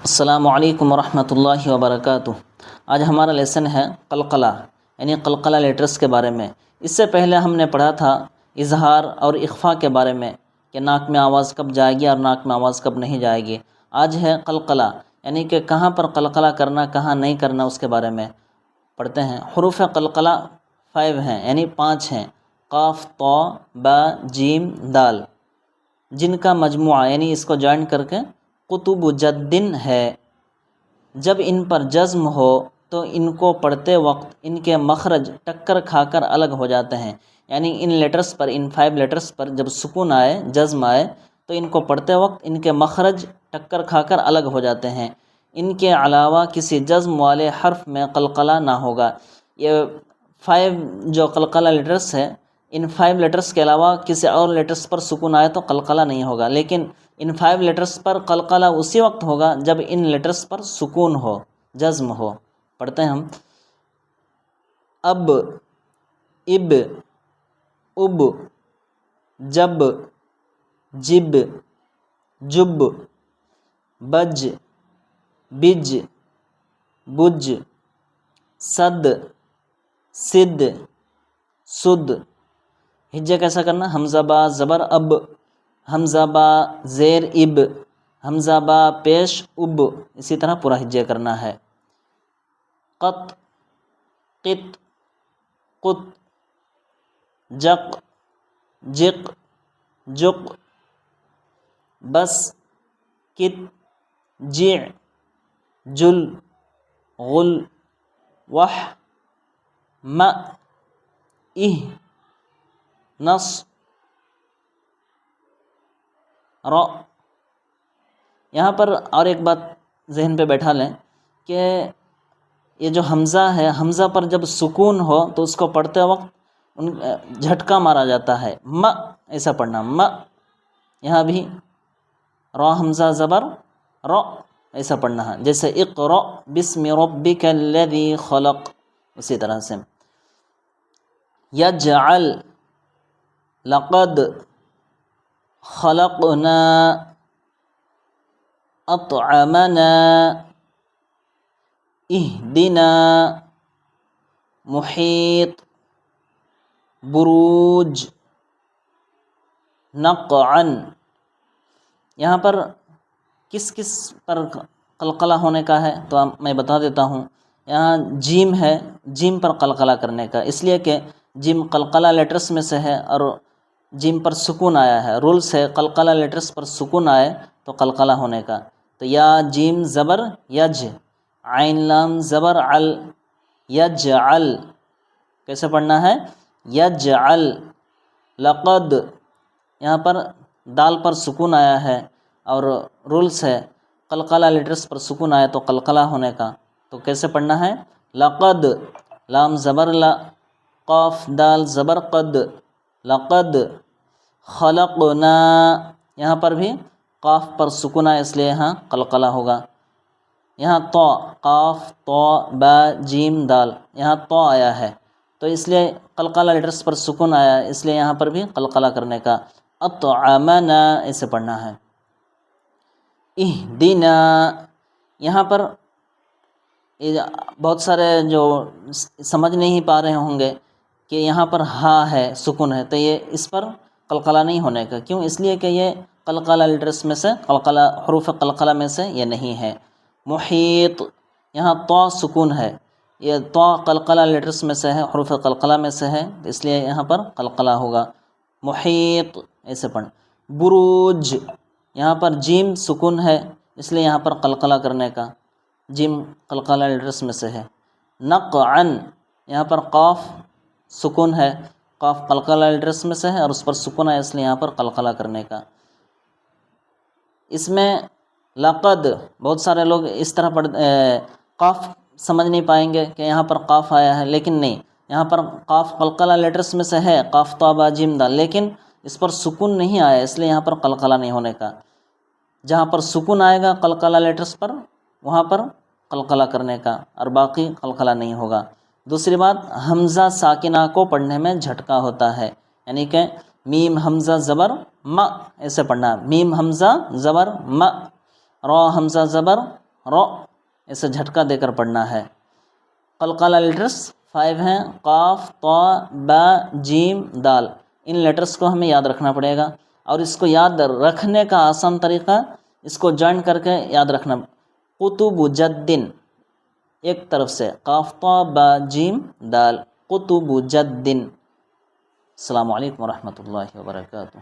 السلام علیکم ورحمۃ اللہ وبرکاتہ۔ آج ہمارا لیسن ہے قلقلہ یعنی قلقلہ لیٹرس کے بارے میں۔ اس سے پہلے ہم نے پڑھا تھا اظہار اور اخفاء کے بارے میں کہ ناک میں آواز کب جائے گی اور ناک میں آواز کب نہیں جائے گی۔ آج ہے قلقلہ یعنی کہ کہاں پر قلقلہ کرنا کہاں نہیں کرنا، اس کے بارے میں پڑھتے ہیں۔ حروف قلقلہ 5 ہیں یعنی 5 ہیں، قاف، طا، با، جیم، دال، جن کا مجموعہ یعنی اس کو جوائن کر کے قطب جدن ہے۔ جب ان پر جزم ہو تو ان کو پڑھتے وقت ان کے مخرج ٹکر کھا کر الگ ہو جاتے ہیں، یعنی ان لیٹرز پر، ان 5 لیٹرز پر جب سکون آئے، جزم آئے تو ان کو پڑھتے وقت ان کے مخرج ٹکر کھا کر الگ ہو جاتے ہیں۔ ان کے علاوہ کسی جزم والے حرف میں قلقلہ نہ ہوگا۔ یہ 5 جو قلقلہ لیٹرز ہے، ان 5 لیٹرز کے علاوہ کسی اور لیٹرز پر سکون آئے تو قلقلہ نہیں ہوگا، لیکن ان 5 لیٹرز پر قلقلہ اسی وقت ہوگا جب ان لیٹرز پر سکون ہو، جزم ہو۔ پڑھتے ہیں ہم۔ اب، اب، اب، جب، جب، جب، بج، بج، بج، صد، صد، سد۔ ہجے کیسا کرنا؟ حمزہ با زبر اب، حمزہ با زیر اب، حمزہ با پیش اب، اسی طرح پورا ہجے کرنا ہے۔ قط، قط، قط، جق، جق، جق، بس، کت، جع، جل، غل، وح، م، اہ، نص، ر۔ یہاں پر اور ایک بات ذہن پہ بیٹھا لیں کہ یہ جو حمزہ ہے، حمزہ پر جب سکون ہو تو اس کو پڑھتے وقت جھٹکا مارا جاتا ہے، م ایسا پڑھنا، م۔ یہاں بھی را حمزہ زبر ر ایسا پڑھنا ہے، جیسے اقرأ بسم ربک الذی خلق، اسی طرح سے۔ یجعل، لقد، خلقنا، اطعمنا، اہدنا، محیط، بروج، نقعا۔ یہاں پر کس کس پر قلقلہ ہونے کا ہے تو میں بتا دیتا ہوں۔ یہاں جیم ہے، جیم پر قلقلہ کرنے کا، اس لیے کہ جیم قلقلہ لیٹرس میں سے ہے اور جیم پر سکون آیا ہے، رولس ہے قلقلہ لیٹرس پر سکون آئے تو قلقلہ ہونے کا۔ تو یا جیم زبر یج، عین لام زبر عل، یجعل، کیسے پڑھنا ہے؟ یجعل۔ لقد، یہاں پر دال پر سکون آیا ہے اور رولس ہے قلقلہ لیٹرس پر سکون آئے تو قلقلہ ہونے کا، تو کیسے پڑھنا ہے؟ لقد، لام زبر لا، قاف دال زبر قد، لقد، خلقنا، یہاں پر بھی قاف پر سکون ہے اس لیے یہاں قلقلہ ہوگا۔ یہاں طا، قاف، طا، با، جیم، دال، یہاں طا آیا ہے تو اس لیے قلقلہ لیٹرس پر سکون آیا ہے، اس لیے یہاں پر بھی قلقلہ کرنے کا۔ اطعمنا ایسے پڑھنا ہے۔ اہدنا، یہاں پر بہت سارے جو سمجھ نہیں پا رہے ہوں گے کہ یہاں پر ہا ہے، سکون ہے، تو یہ اس پر قلقلہ نہیں ہونے کا، کیوں؟ اس لیے کہ یہ قلقلہ لیٹرس میں سے، قلقلہ حروف قلقلہ میں سے یہ نہیں ہے۔ محیط، یہاں طا سکون ہے، یہ طا قلقلہ لیٹرس میں سے ہے، حروف قلقلہ میں سے ہے، اس لیے یہاں پر قلقلہ ہوگا۔ محیط ایسے پڑھ۔ بروج، یہاں پر جیم سکون ہے اس لیے یہاں پر قلقلہ کرنے کا، جیم قلقلہ لیٹرس میں سے ہے۔ نقعا، یہاں پر قاف سکون ہے، قاف قلقلہ لیٹرس میں سے ہے اور اس پر سکون ہے اس لیے یہاں پر قلقلہ کرنے کا۔ اس میں لقد، بہت سارے لوگ اس طرح قاف سمجھ نہیں پائیں گے کہ یہاں پر قاف آیا ہے، لیکن نہیں، یہاں پر قاف قلقلہ لیٹرس میں سے ہے، قاف، طا، با، جیم، دال، لیکن اس پر سکون نہیں آیا اس لیے یہاں پر قلقلہ نہیں ہونے کا۔ جہاں پر سکون آئے گا قلقلہ لیٹرس پر وہاں پر قلقلہ کرنے کا اور باقی قلقلہ نہیں ہوگا۔ دوسری بات، حمزہ ساکنہ کو پڑھنے میں جھٹکا ہوتا ہے، یعنی کہ میم حمزہ زبر م ایسے پڑھنا، میم حمزہ زبر م، را حمزہ زبر رو اسے جھٹکا دے کر پڑھنا ہے۔ قلقلہ لیٹرس 5 ہیں، قاف، طا، با، جیم، دال۔ ان لیٹرس کو ہمیں یاد رکھنا پڑے گا، اور اس کو یاد رکھنے کا آسان طریقہ اس کو جوائن کر کے یاد رکھنا۔ قطب جدن، ایک طرف سے، قاف، طا، با، جیم، دال، قطب جدن۔ السلام علیکم ورحمۃ اللہ وبرکاتہ۔